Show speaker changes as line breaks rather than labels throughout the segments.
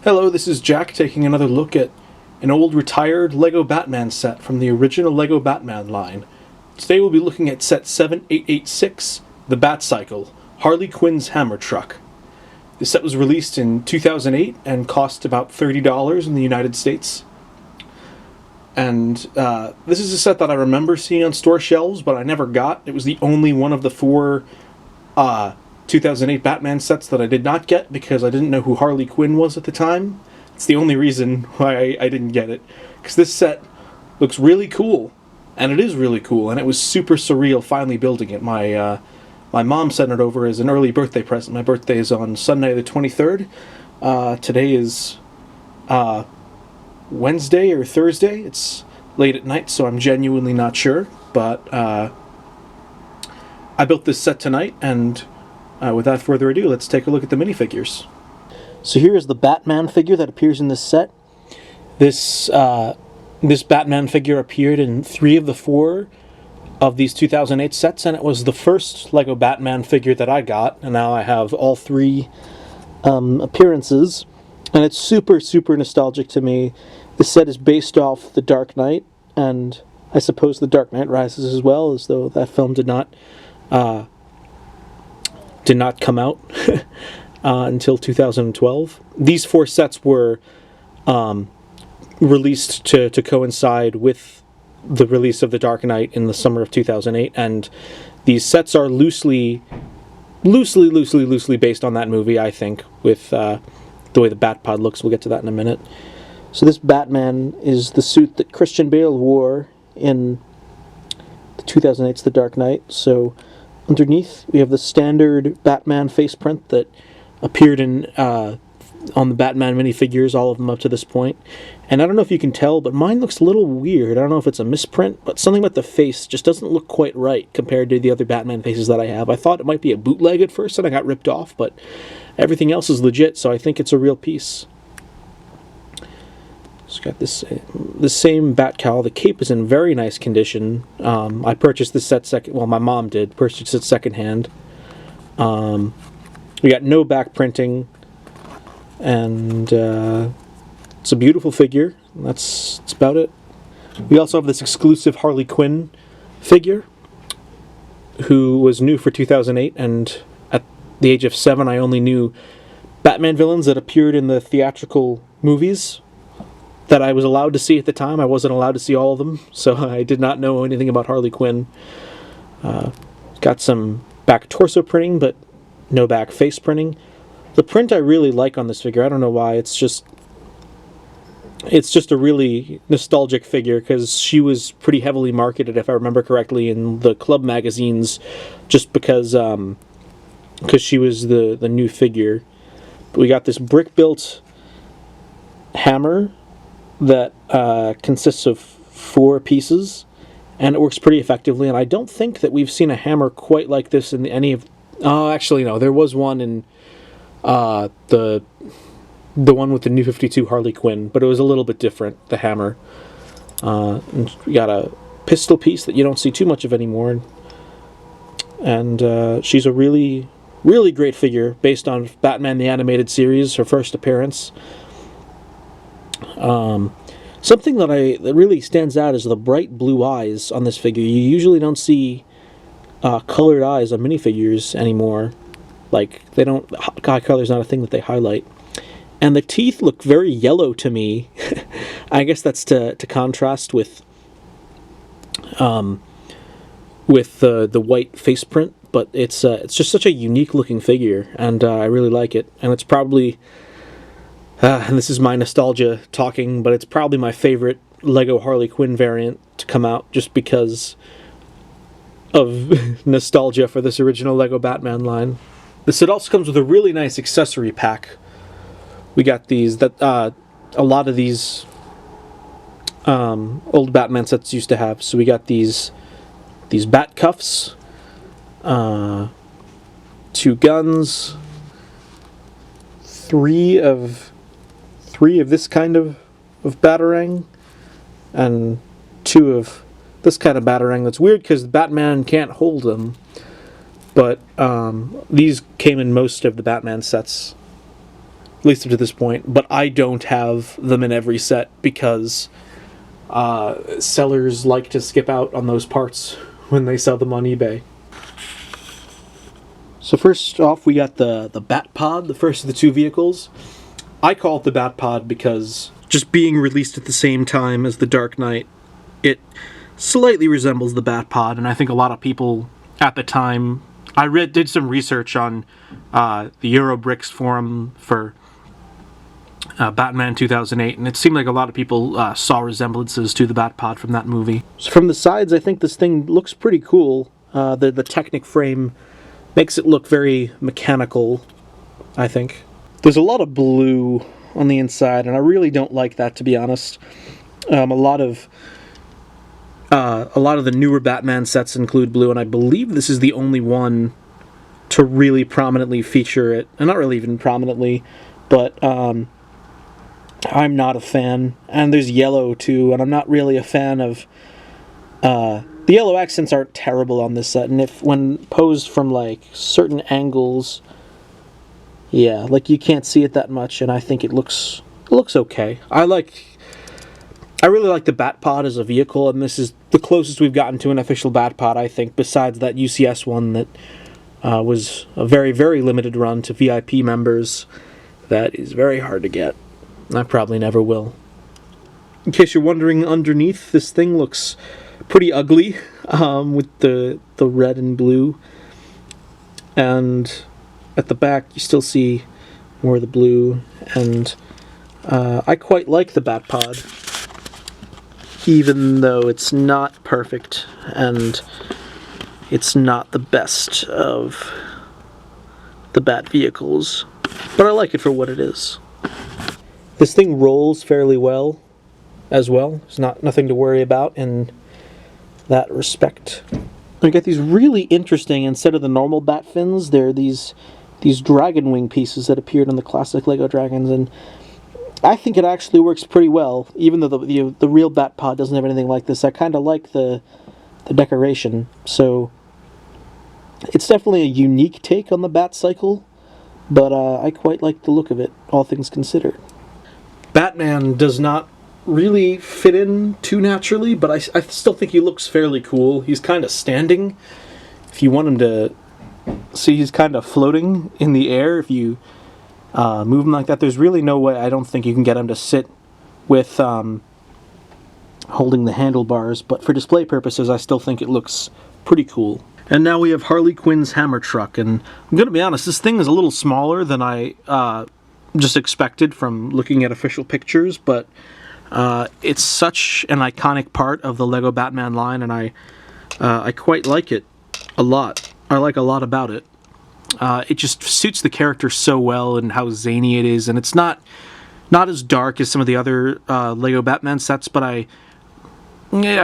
Hello, this is Jack taking another look at an old retired LEGO Batman set from the original LEGO Batman line. Today we'll be looking at set 7886, the Batcycle, Harley Quinn's hammer truck. This set was released in 2008 and cost about $30 in the United States. And this is a set that I remember seeing on store shelves, but I never got. It was the only one of the four 2008 Batman sets that I did not get because I didn't know who Harley Quinn was at the time. It's the only reason why I didn't get it. Because this set looks really cool. And it is really cool. And it was super surreal finally building it. My mom sent it over as an early birthday present. My birthday is on Sunday the 23rd. Today is Wednesday or Thursday. It's late at night, so I'm genuinely not sure. But I built this set tonight, and without further ado, let's take a look at the minifigures. So here is the Batman figure that appears in this set. This Batman figure appeared in 3 of the 4 of these 2008 sets, and it was the first LEGO Batman figure that I got, and now I have all 3 appearances, and it's super, super nostalgic to me. The set is based off The Dark Knight, and I suppose The Dark Knight Rises as well, as though that film did not come out until 2012. These 4 sets were released to coincide with the release of The Dark Knight in the summer of 2008, and these sets are loosely based on that movie, I think, with the way the Batpod looks. We'll get to that in a minute. So this Batman is the suit that Christian Bale wore in the 2008's The Dark Knight. So underneath, we have the standard Batman face print that appeared in on the Batman minifigures, all of them up to this point. And I don't know if you can tell, but mine looks a little weird. I don't know if it's a misprint, but something about the face just doesn't look quite right compared to the other Batman faces that I have. I thought it might be a bootleg at first, and I got ripped off, but everything else is legit, so I think it's a real piece. It's got this the same bat cowl. The cape is in very nice condition. I purchased this set my mom did. Purchased it secondhand. We got no back printing, and it's a beautiful figure. That's about it. We also have this exclusive Harley Quinn figure, who was new for 2008, and at the age of 7, I only knew Batman villains that appeared in the theatrical movies that I was allowed to see at the time. I wasn't allowed to see all of them, so I did not know anything about Harley Quinn. Got some back torso printing, but no back face printing. The print I really like on this figure. I don't know why. It's just a really nostalgic figure because she was pretty heavily marketed, if I remember correctly, in the club magazines, just because she was the new figure. But we got this brick-built hammer that consists of 4 pieces, and it works pretty effectively. And I don't think that we've seen a hammer quite like this in any of. Oh, actually, no. There was one in the one with the New 52 Harley Quinn, but it was a little bit different. The hammer. And we got a pistol piece that you don't see too much of anymore, and she's a really, really great figure based on Batman the Animated Series, her first appearance. Something that really stands out is the bright blue eyes on this figure. You usually don't see colored eyes on minifigures anymore. Like, they don't. Eye color's not a thing that they highlight. And the teeth look very yellow to me. I guess that's to contrast with the white face print. But it's just such a unique looking figure, and I really like it. And it's probably. And this is my nostalgia talking, but it's probably my favorite LEGO Harley Quinn variant to come out, just because of nostalgia for this original LEGO Batman line. The set also comes with a really nice accessory pack. We got these that a lot of these old Batman sets used to have. So we got these bat cuffs, 2 guns, 3 of this kind of batarang, and 2 of this kind of batarang. That's weird because Batman can't hold them, but these came in most of the Batman sets. at least up to this point, but I don't have them in every set because sellers like to skip out on those parts when they sell them on eBay. So first off, we got the Batpod, the first of the two vehicles. I call it the Batpod because just being released at the same time as the Dark Knight, it slightly resembles the Batpod, and I think a lot of people at the time... I did some research on the Eurobricks forum for Batman 2008, and it seemed like a lot of people saw resemblances to the Batpod from that movie. So from the sides, I think this thing looks pretty cool. The Technic frame makes it look very mechanical, I think. There's a lot of blue on the inside, and I really don't like that, to be honest. A lot of the newer Batman sets include blue, and I believe this is the only one to really prominently feature it. And not really even prominently, but I'm not a fan. And there's yellow, too, and I'm not really a fan of... the yellow accents aren't terrible on this set, and when posed from, like, certain angles... Yeah, like, you can't see it that much, and I think it looks okay. I really like the Batpod as a vehicle, and this is the closest we've gotten to an official Batpod, I think, besides that UCS one that was a very, very limited run to VIP members. That is very hard to get. I probably never will. In case you're wondering, underneath, this thing looks pretty ugly, with the red and blue. And at the back, you still see more of the blue, and I quite like the Batpod, even though it's not perfect, and it's not the best of the Bat vehicles, but I like it for what it is. This thing rolls fairly well, as well. There's nothing to worry about in that respect. We got these really interesting, instead of the normal bat fins, they're these dragon wing pieces that appeared on the classic Lego Dragons, and I think it actually works pretty well, even though the real Batpod doesn't have anything like this. I kind of like the decoration, so it's definitely a unique take on the Batcycle, but I quite like the look of it, all things considered. Batman does not really fit in too naturally, but I still think he looks fairly cool. He's kind of standing. If you want him to see, he's kind of floating in the air. If you move him like that, there's really no way, I don't think you can get him to sit with holding the handlebars, but for display purposes, I still think it looks pretty cool. And now we have Harley Quinn's hammer truck, and I'm going to be honest, this thing is a little smaller than I just expected from looking at official pictures, but it's such an iconic part of the Lego Batman line, and I quite like it a lot. I like a lot about it. It just suits the character so well and how zany it is, and it's not as dark as some of the other Lego Batman sets, but I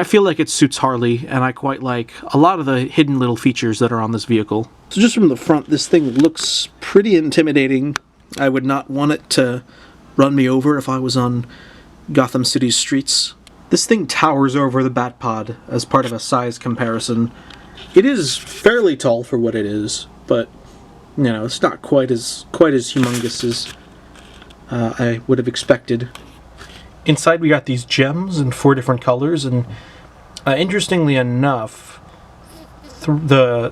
feel like it suits Harley, and I quite like a lot of the hidden little features that are on this vehicle. So just from the front, this thing looks pretty intimidating. I would not want it to run me over if I was on Gotham City's streets. This thing towers over the Batpod as part of a size comparison. It is fairly tall for what it is, but you know, it's not quite as humongous as I would have expected. Inside we got these gems in 4 different colors, and interestingly enough, I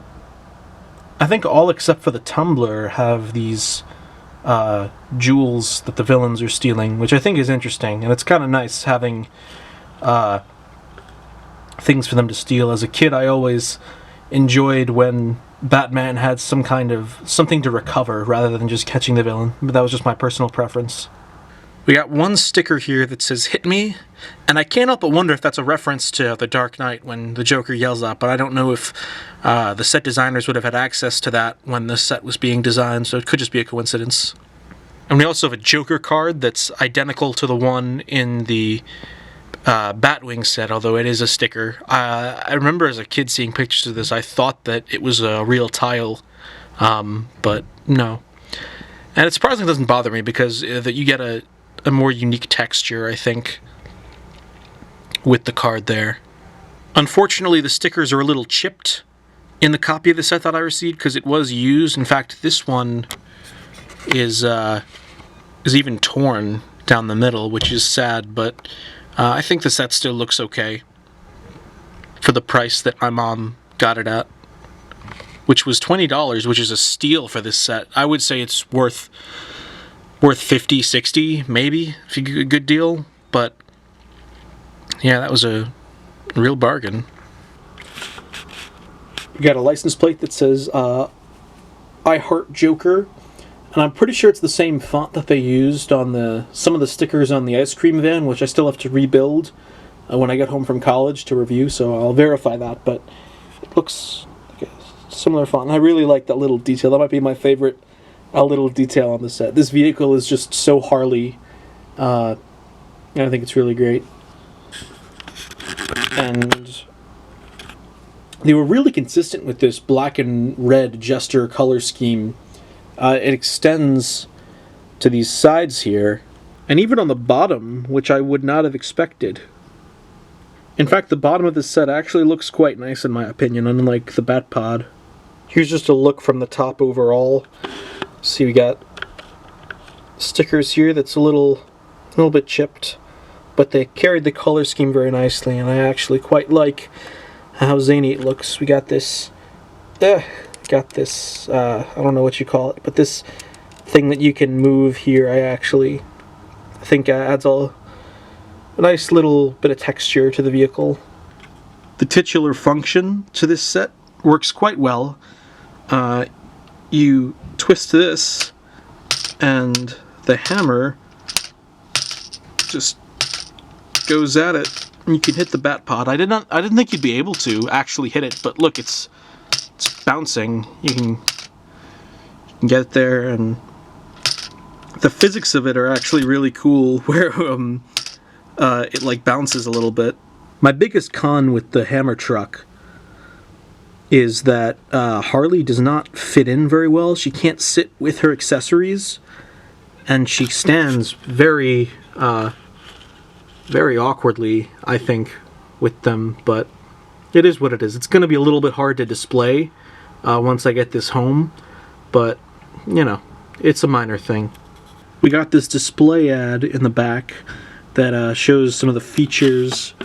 think all except for the tumbler have these jewels that the villains are stealing, which I think is interesting, and it's kind of nice having things for them to steal. As a kid, I always enjoyed when Batman had something to recover rather than just catching the villain, but that was just my personal preference. We got one sticker here that says "Hit me," and I can't help but wonder if that's a reference to The Dark Knight when the Joker yells that, but I don't know if the set designers would have had access to that when this set was being designed, so it could just be a coincidence. And we also have a Joker card that's identical to the one in the Batwing set, although it is a sticker. I remember as a kid seeing pictures of this, I thought that it was a real tile, but no. And it surprisingly doesn't bother me because that you get a more unique texture, I think, with the card there. Unfortunately, the stickers are a little chipped in the copy of the set that I received because it was used. In fact, this one is is even torn down the middle, which is sad, but I think the set still looks okay for the price that my mom got it at, which was $20, which is a steal for this set. I would say it's worth $50, $60, maybe, if you get a good deal, but yeah, that was a real bargain. We got a license plate that says I Heart Joker, and I'm pretty sure it's the same font that they used on some of the stickers on the ice cream van, which I still have to rebuild when I get home from college to review, so I'll verify that, but it looks like a similar font. And I really like that little detail. That might be my favorite little detail on the set. This vehicle is just so Harley, and I think it's really great. And they were really consistent with this black and red Jester color scheme. It extends to these sides here, and even on the bottom, which I would not have expected. In fact, the bottom of this set actually looks quite nice in my opinion, unlike the Batpod. Here's just a look from the top overall. See, we got stickers here that's a little bit chipped, but they carried the color scheme very nicely, and I actually quite like how zany it looks. We got this, I don't know what you call it, but this thing that you can move here, I think adds a nice little bit of texture to the vehicle. The titular function to this set works quite well. You twist this, and the hammer just goes at it, and you can hit the Batpod. I didn't think you'd be able to actually hit it, but look, it's bouncing. You can get it there, and the physics of it are actually really cool, where it like bounces a little bit. My biggest con with the hammer truck is that Harley does not fit in very well. She can't sit with her accessories, and she stands very awkwardly, I think, with them, but it is what it is. It's going to be a little bit hard to display once I get this home, but, you know, it's a minor thing. We got this display ad in the back that shows some of the features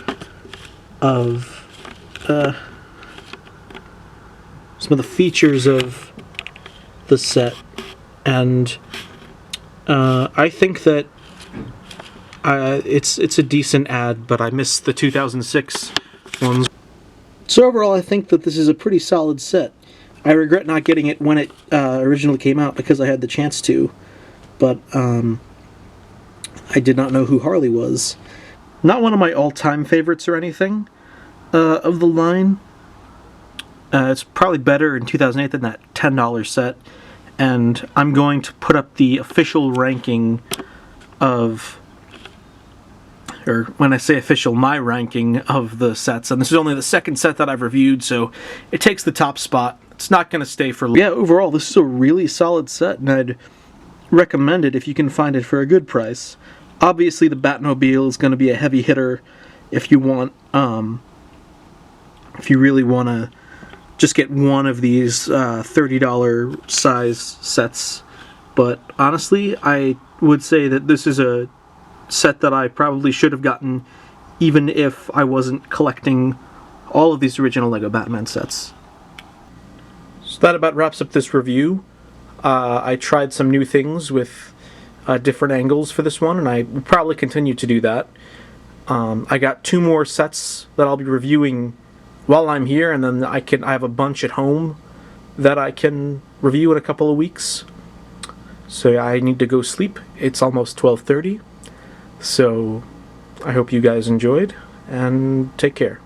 of the set, and I think that it's a decent ad, but I missed the 2006 ones. So overall, I think that this is a pretty solid set. I regret not getting it when it originally came out, because I had the chance to, but I did not know who Harley was. Not one of my all-time favorites or anything of the line. It's probably better in 2008 than that $10 set, and I'm going to put up the official ranking of, or when I say official, my ranking of the sets, and this is only the second set that I've reviewed, so it takes the top spot. It's not going to stay for long. Yeah, overall, this is a really solid set, and I'd recommend it if you can find it for a good price. Obviously, the Batmobile is going to be a heavy hitter if you want, if you really want to just get one of these $30 size sets. But honestly, I would say that this is a set that I probably should have gotten even if I wasn't collecting all of these original LEGO Batman sets. So that about wraps up this review. I tried some new things with different angles for this one, and I will probably continue to do that. I got 2 more sets that I'll be reviewing while I'm here, and then I have a bunch at home that I can review in a couple of weeks. So I need to go sleep. It's almost 12:30. So I hope you guys enjoyed, and take care.